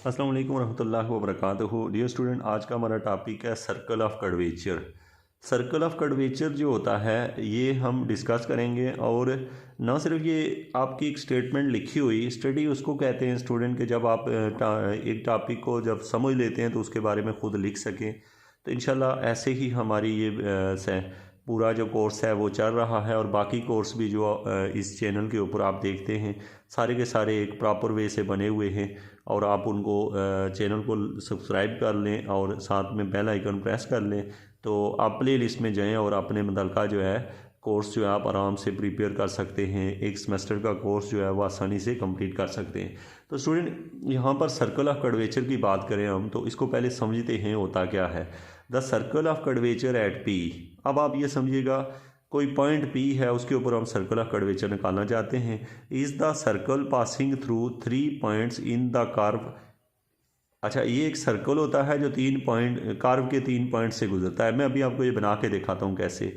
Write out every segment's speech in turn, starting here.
अस्सलाम वालेकुम रहमतुल्लाहि व बरकातुहू। डियर स्टूडेंट, आज का हमारा टॉपिक है circle of curvature. Circle of curvature जो होता है ये हम डिस्कस करेंगे। और ना सिर्फ ये आपकी एक स्टेटमेंट लिखी हुई स्टडी उसको कहते हैं स्टूडेंट के, जब आप एक टॉपिक को जब समझ लेते हैं तो उसके बारे में ख़ुद लिख सकें। तो इंशाल्लाह ऐसे ही हमारी ये पूरा जो कोर्स है वो चल रहा है। और बाकी कोर्स भी जो इस चैनल के ऊपर आप देखते हैं सारे के सारे एक प्रॉपर वे से बने हुए हैं। और आप उनको चैनल को सब्सक्राइब कर लें और साथ में बेल आइकन प्रेस कर लें तो आप प्ले लिस्ट में जाएँ और अपने मुतल्लिका जो है कोर्स जो है आप आराम से प्रिपेयर कर सकते हैं। एक सेमेस्टर का कोर्स जो है वो आसानी से कंप्लीट कर सकते हैं। तो स्टूडेंट, यहाँ पर सर्कल ऑफ कर्वेचर की बात करें हम तो इसको पहले समझते हैं होता क्या है। The circle of curvature at P. अब आप ये समझिएगा, कोई पॉइंट पी है उसके ऊपर हम सर्कल ऑफ कर्वेचर निकालना चाहते हैं। Is the circle passing through 3 points in the curve. अच्छा, ये एक सर्कल होता है जो 3 पॉइंट कर्व के 3 पॉइंट से गुजरता है। मैं अभी आपको ये बना के दिखाता हूँ कैसे,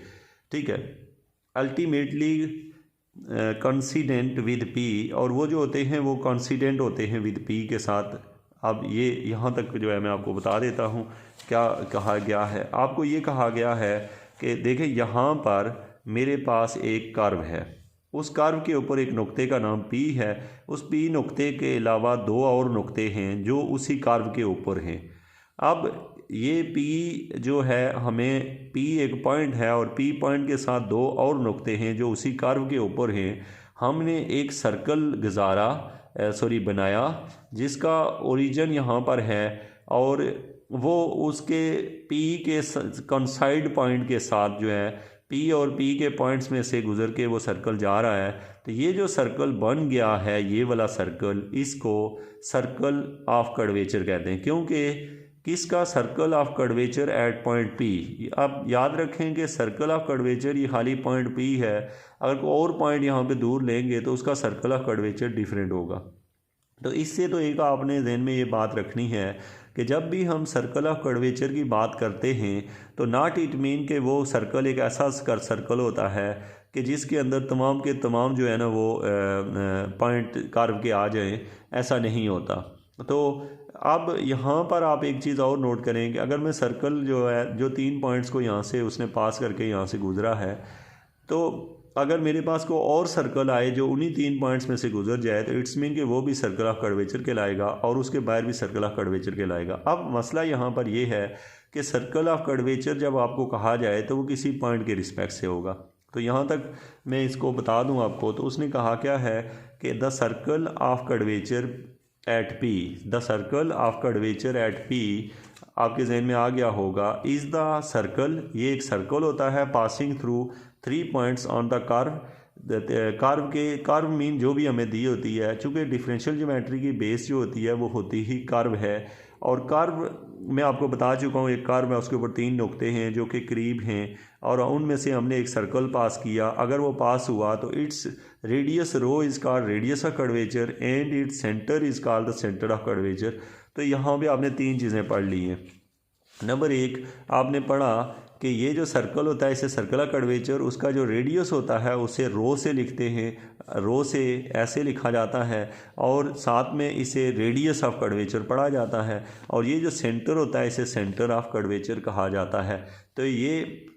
ठीक है। अल्टीमेटली कंसिडेंट विद पी, और वो जो होते हैं वो कंसिडेंट होते हैं विद पी के साथ। अब ये यहाँ तक जो है मैं आपको बता देता हूँ क्या कहा गया है। आपको ये कहा गया है कि देखें, यहाँ पर मेरे पास एक कर्व है, उस कर्व के ऊपर एक नुक्ते का नाम पी है। उस पी नुक्ते के अलावा 2 और नुक्ते हैं जो उसी कर्व के ऊपर हैं। अब ये पी जो है, हमें पी एक पॉइंट है और पी पॉइंट के साथ 2 और नुक्ते हैं जो उसी कर्व के ऊपर हैं। हमने एक सर्कल बनाया जिसका ओरिजिन यहाँ पर है और वो उसके पी के कंसाइड पॉइंट के साथ जो है पी और पी के पॉइंट्स में से गुजर के वो सर्कल जा रहा है। तो ये जो सर्कल बन गया है, ये वाला सर्कल, इसको सर्कल ऑफ कर्वेचर कहते हैं। क्योंकि किसका? Circle of curvature at point P. आप याद रखें कि सर्कल ऑफ कर्वेचर ये खाली पॉइंट पी है। अगर कोई और पॉइंट यहाँ पे दूर लेंगे तो उसका सर्कल ऑफ कर्वेचर डिफरेंट होगा। तो इससे तो एक आपने ज़हन में ये बात रखनी है कि जब भी हम सर्कल ऑफ कर्वेचर की बात करते हैं तो नॉट इट मीन कि वो सर्कल एक ऐसा सर्कल होता है कि जिसके अंदर तमाम के तमाम जो है ना वो पॉइंट कर्व के आ जाएं, ऐसा नहीं होता। तो अब यहाँ पर आप एक चीज़ और नोट करें कि अगर मैं सर्कल जो है जो 3 पॉइंट्स को यहाँ से उसने पास करके यहाँ से गुजरा है, तो अगर मेरे पास को और सर्कल आए जो उन्हीं 3 पॉइंट्स में से गुजर जाए तो इट्स मीन कि वो भी सर्कल ऑफ कर्वेचर कहलाएगा और उसके बाहर भी सर्कल ऑफ कर्वेचर कहलाएगा। अब मसला यहाँ पर ये है कि सर्कल ऑफ कर्वेचर जब आपको कहा जाए तो वो किसी पॉइंट के रिस्पेक्ट से होगा। तो यहाँ तक मैं इसको बता दूँ आपको, तो उसने कहा क्या है कि the circle of curvature at P, the circle of curvature at P आपके जहन में आ गया होगा। इज़ द सर्कल, ये एक सर्कल होता है passing through 3 points on the curve. Curve mean जो भी हमें दी होती है, चूँकि डिफरेंशियल ज्योमेट्री की बेस जो होती है वो होती ही कर्व है। और कर्व मैं आपको बता चुका हूँ, एक कर्व है उसके ऊपर 3 नुक्ते हैं जो कि करीब हैं और उनमें से हमने एक सर्कल पास किया। अगर वो पास हुआ तो it's radius rho is called radius of curvature and its centre is called the centre of curvature. तो यहाँ पे आपने 3 चीज़ें पढ़ ली हैं। नंबर 1 आपने पढ़ा कि ये जो सर्कल होता है इसे सर्कल ऑफ कर्वेचर, उसका जो रेडियस होता है उसे रो से लिखते हैं, रो से ऐसे लिखा जाता है और साथ में इसे रेडियस ऑफ कर्वेचर पढ़ा जाता है। और ये जो सेंटर होता है इसे सेंटर ऑफ कर्वेचर कहा जाता है। तो ये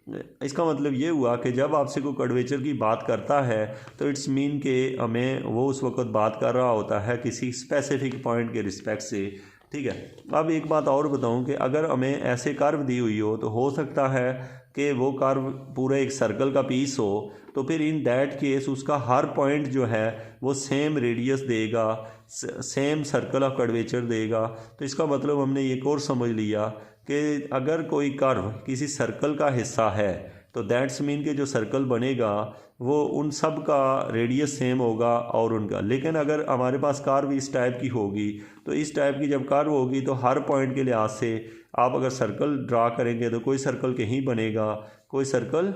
इसका मतलब ये हुआ कि जब आपसे कोई कर्वेचर की बात करता है तो इट्स मीन कि हमें वो उस वक्त बात कर रहा होता है किसी स्पेसिफिक पॉइंट के रिस्पेक्ट से, ठीक है। अब एक बात और बताऊं कि अगर हमें ऐसे कर्व दी हुई हो तो हो सकता है कि वो कर्व पूरा एक सर्कल का पीस हो, तो फिर इन दैट केस उसका हर पॉइंट जो है वो सेम रेडियस देगा, सेम सर्कल ऑफ कर्वेचर देगा। तो इसका मतलब हमने एक और समझ लिया कि अगर कोई कर्व किसी सर्कल का हिस्सा है तो दैट्स मीन के जो सर्कल बनेगा वो उन सब का रेडियस सेम होगा और उनका। लेकिन अगर हमारे पास कर्व इस टाइप की होगी तो इस टाइप की जब कर्व होगी तो हर पॉइंट के लिहाज से आप अगर सर्कल ड्रा करेंगे तो कोई सर्कल कहीं बनेगा, कोई सर्कल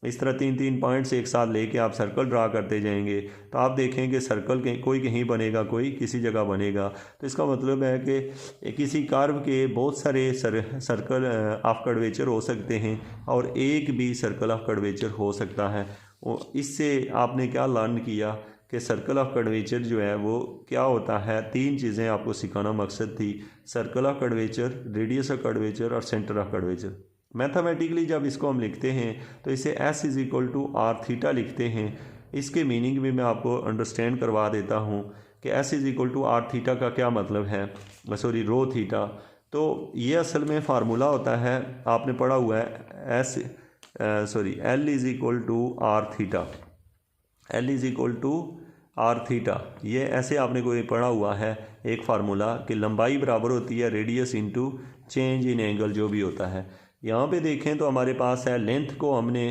इस तरह 3-3 पॉइंट्स एक साथ लेके आप सर्कल ड्रा करते जाएंगे तो आप देखेंगे सर्कल कोई कहीं बनेगा, कोई किसी जगह बनेगा। तो इसका मतलब है कि किसी कर्व के बहुत सारे सर्कल ऑफ कर्वेचर हो सकते हैं और एक भी सर्कल ऑफ कर्वेचर हो सकता है। इससे आपने क्या लर्न किया कि सर्कल ऑफ कर्वेचर जो है वो क्या होता है। 3 चीज़ें आपको सिखाना मकसद थी, circle of curvature, radius of curvature और सेंटर ऑफ कर्वेचर। मैथमेटिकली जब इसको हम लिखते हैं तो इसे S = r थीटा लिखते हैं। इसके मीनिंग भी मैं आपको अंडरस्टैंड करवा देता हूँ कि S = r थीटा का क्या मतलब है, सॉरी रो थीटा। तो ये असल में फार्मूला होता है, आपने पढ़ा हुआ है L = r theta, L = r theta. ये ऐसे आपने कोई पढ़ा हुआ है एक फार्मूला कि लंबाई बराबर होती है radius into change in angle जो भी होता है। यहाँ पे देखें तो हमारे पास है लेंथ को हमने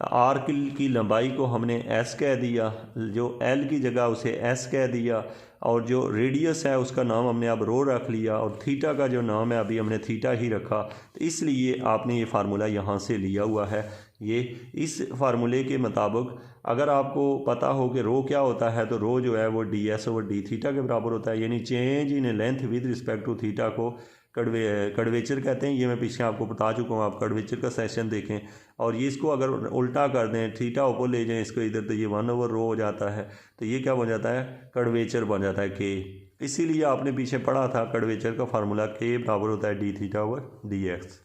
आर की लंबाई को हमने एस कह दिया, जो एल की जगह उसे एस कह दिया, और जो रेडियस है उसका नाम हमने अब रो रख लिया, और थीटा का जो नाम है अभी हमने थीटा ही रखा। तो इसलिए आपने ये फार्मूला यहाँ से लिया हुआ है। ये इस फार्मूले के मुताबिक अगर आपको पता हो कि रो क्या होता है तो रो जो है वो ds/d थीटा के बराबर होता है, यानी change in length with respect to theta को कर्वेचर कहते हैं। ये मैं पीछे आपको बता चुका हूँ, आप कर्वेचर का सेशन देखें। और ये इसको अगर उल्टा कर दें, थीटा ऊपर ले जाएं इसको इधर, तो ये 1/रो हो जाता है। तो ये क्या बन जाता है, कर्वेचर बन जाता है के। इसीलिए आपने पीछे पढ़ा था कर्वेचर का फार्मूला k बराबर होता है d θ/dx।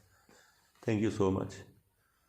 Thank you so much.